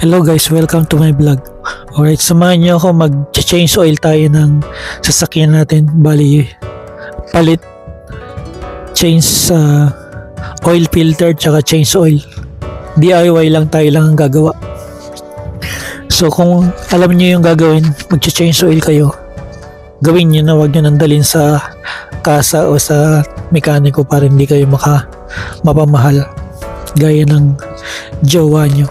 Hello guys, welcome to my vlog. Alright, samahan niyo ako mag-change oil tayo ng sasakyan natin. Bali, palit, change oil filter, tsaka change oil. DIY lang tayo lang ang gagawa. So kung alam niyo yung gagawin, mag-change oil kayo, gawin niyo na, wag niyo nandalin sa kasa o sa mekaniko para hindi kayo mapamahal gaya ng jowa nyo.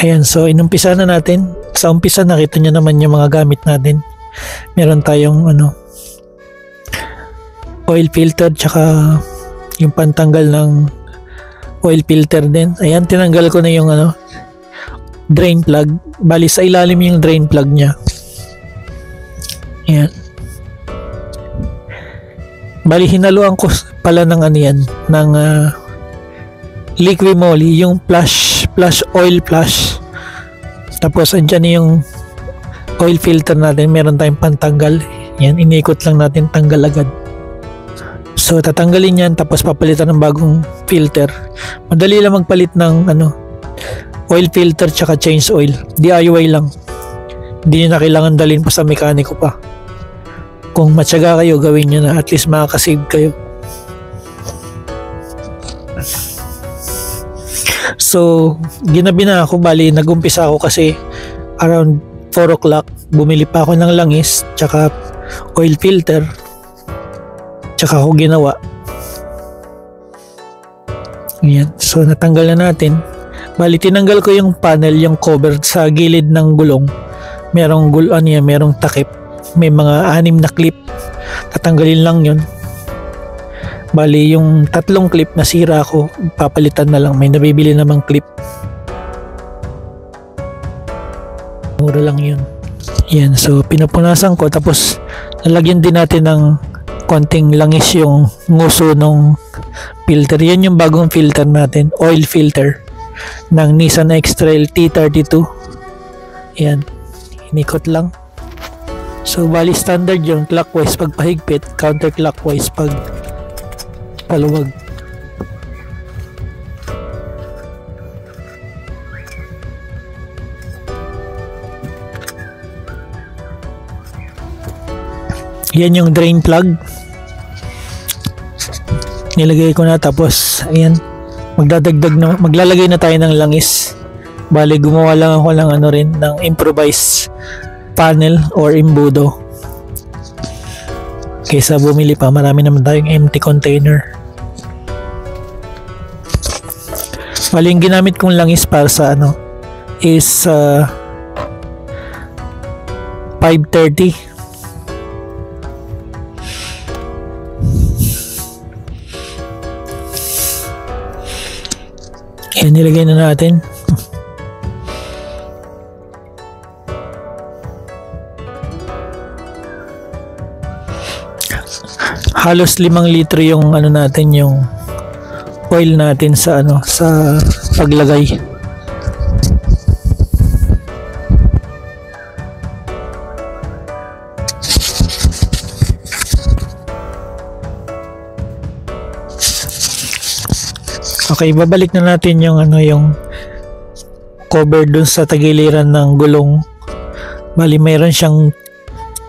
Ayan, so inumpisa na natin. Sa umpisa nakita nyo naman yung mga gamit natin. Meron tayong oil filter tsaka yung pantanggal ng oil filter din. Ayan, tinanggal ko na yung drain plug. Bali sa ilalim yung drain plug nya. Ayan. Bali hinaluan ko pala ng ng liquid moly, yung oil flush. Tapos andyan yung oil filter natin, meron tayong pantanggal. Yan, inikot lang natin, tanggal agad. So tatanggalin yan, tapos papalitan ng bagong filter. Madali lang magpalit ng oil filter tsaka change oil. DIY lang, hindi na kailangan dalhin pa sa mekaniko pa. Kung matyaga kayo, gawin nyo na, at least makakasave kayo. So ginabi na ako, bali nagumpisa ako kasi around 4 o'clock bumili pa ako ng langis tsaka oil filter, tsaka ako ginawa. Ayan, so natanggal na natin. Bali tinanggal ko yung panel, yung cover sa gilid ng gulong. Merong merong takip, may mga 6 na clip, tatanggalin lang yun. Bali yung 3 clip na sira ko, papalitan na lang, may nabibili namang clip, mura lang yun. Yan, so pinupunasan ko, tapos lalagyan din natin ng konting langis yung nguso ng filter. Yan yung bagong filter natin, oil filter ng Nissan X-Trail T32. Yan, inikot lang. So bali standard yung clockwise pag pahigpit, counterclockwise pag paluwag. Yan yung drain plug, nilagay ko na. Tapos ayan, maglalagay na tayo ng langis. Bali gumawa lang ako ng ng improvised panel or embudo kaysa bumili pa. Marami naman tayong empty container. Bali yung ginamit kong langis para sa is 530. Yan, nilagay na natin. Halos 5 litro yung natin, yung oil natin sa sa paglagay. Okay, babalik na natin yung yung cover dun sa tagiliran ng gulong. Bali mayroon siyang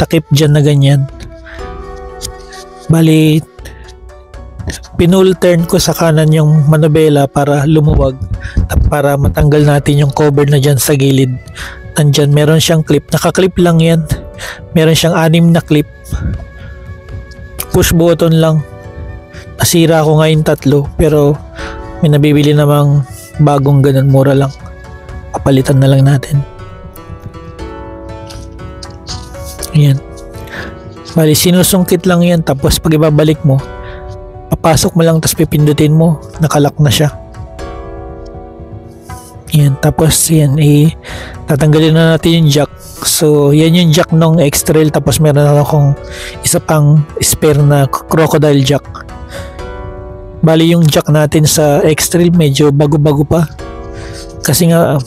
takip dyan na ganyan. Bali pinul-turn ko sa kanan yung manubela para lumuwag, para matanggal natin yung cover na dyan sa gilid. Nandyan meron siyang clip, nakaklip lang yan. Meron siyang 6 na clip, push button lang. Nasira ko ngayon 3, pero may nabibili namang bagong ganun, mura lang, papalitan na lang natin. Ayan, bali sinusungkit lang yan, tapos pag ibabalik mo, papasok mo lang, tapos pipindutin mo, nakalock na siya. Yan, tapos yan, tatanggalin na natin yung jack. So yan yung jack ng X-Trail, tapos meron akong isa pang spare na crocodile jack. Bali yung jack natin sa X-Trail medyo bago-bago pa, kasi nga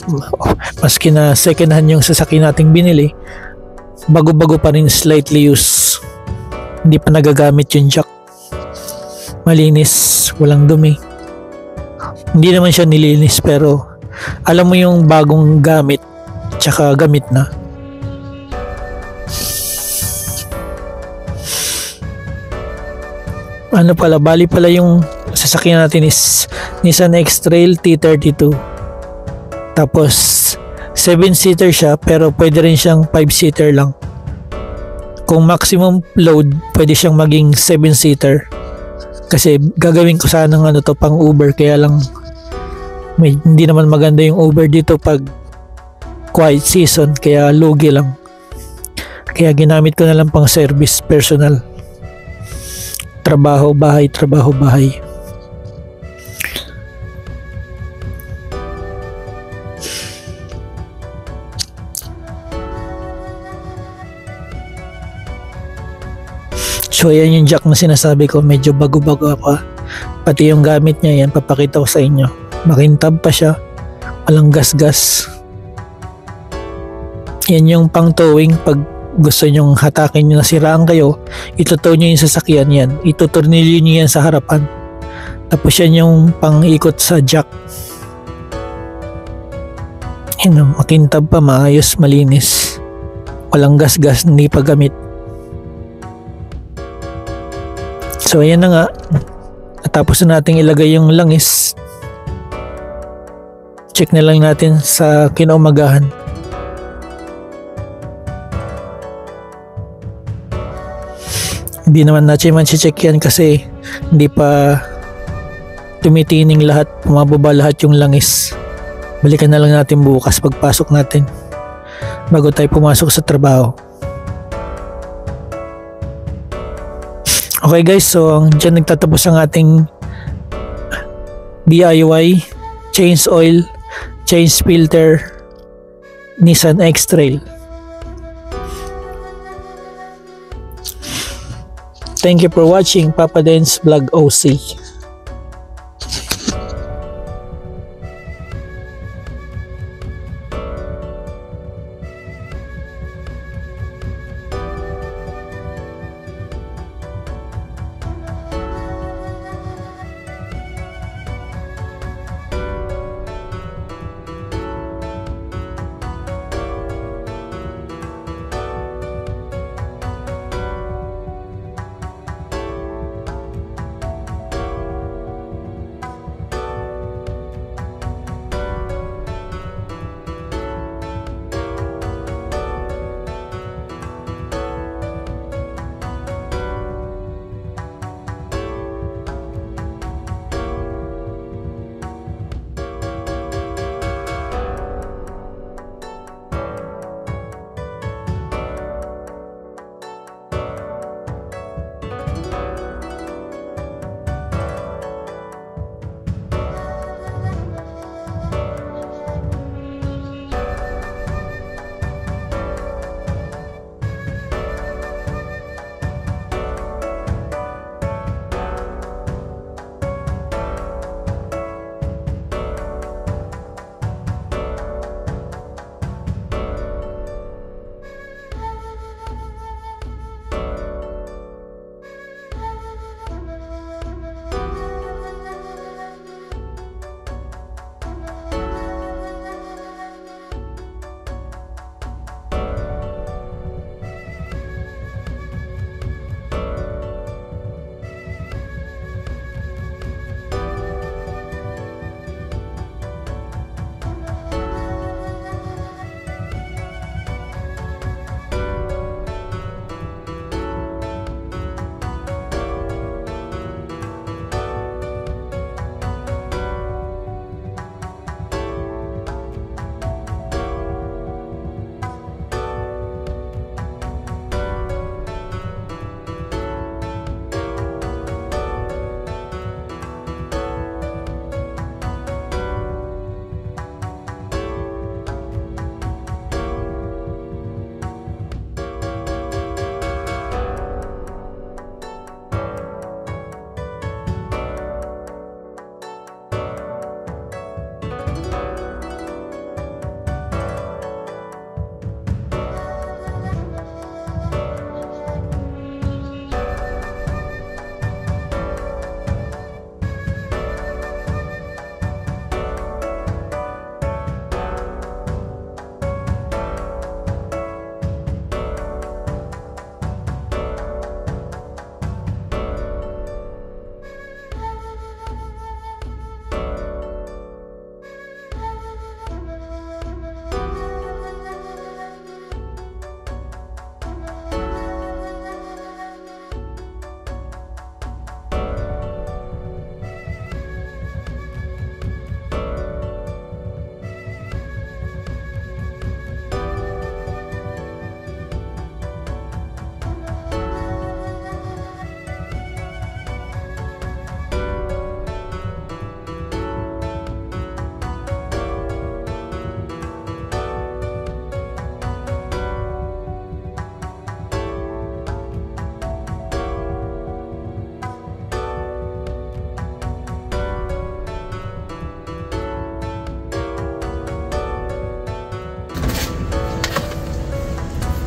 maski na second hand yung sasakyan nating binili, bago-bago pa rin, slightly used, hindi pa nagagamit yung jack. Malinis, walang dumi. Hindi naman siya nilinis pero alam mo yung bagong gamit tsaka gamit na. Ano pala, bali pala yung sasakyan natin is Nissan X-Trail T32. Tapos 7-seater siya pero pwede rin siyang 5-seater lang. Kung maximum load, pwede siyang maging 7-seater. Kasi gagawin ko sana ng to pang Uber, kaya lang hindi naman maganda yung Uber dito pag quiet season, kaya lugi lang. Kaya ginamit ko na lang pang service personal. Trabaho bahay, trabaho bahay. So yan yung jack na sinasabi ko, medyo bago-bago pa. Pati yung gamit niya yan, papakita ko sa inyo. Makintab pa siya, walang gas-gas. Yan yung pang towing, pag gusto nyong hatakin nyo, nasiraan kayo, itutow nyo yung sasakyan yan, ituturnilyo nyo yan sa harapan. Tapos yan yung pang ikot sa jack. Yan, makintab pa, maayos, malinis. Walang gas-gas, hindi pa gamit. So ayan na nga, natapos na natin ilagay yung langis. Check na lang natin sa kinaumagahan. Hindi naman natin man-check yan kasi hindi pa tumitining lahat, pumababa lahat yung langis. Balikan na lang natin bukas pagpasok natin bago tayo pumasok sa trabaho. Okay guys, so dyan nagtatapos ang ating DIY change oil, change filter Nissan X-Trail. Thank you for watching Papa Dance Vlog OC.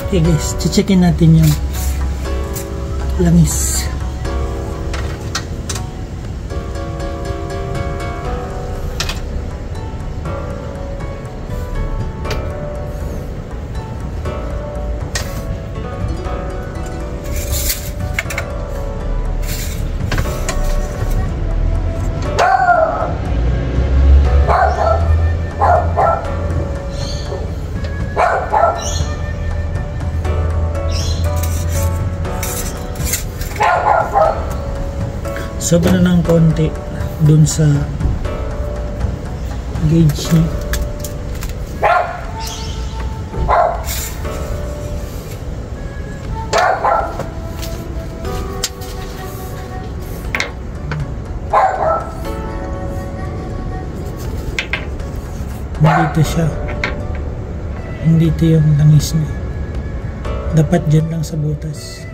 Okay guys, checkin natin yung langis. Sobra ng konti dun sa gauge niya. Nandito siya. Nandito yung langis niya. Dapat dyan lang sa butas.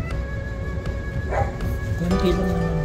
Konti lang naman.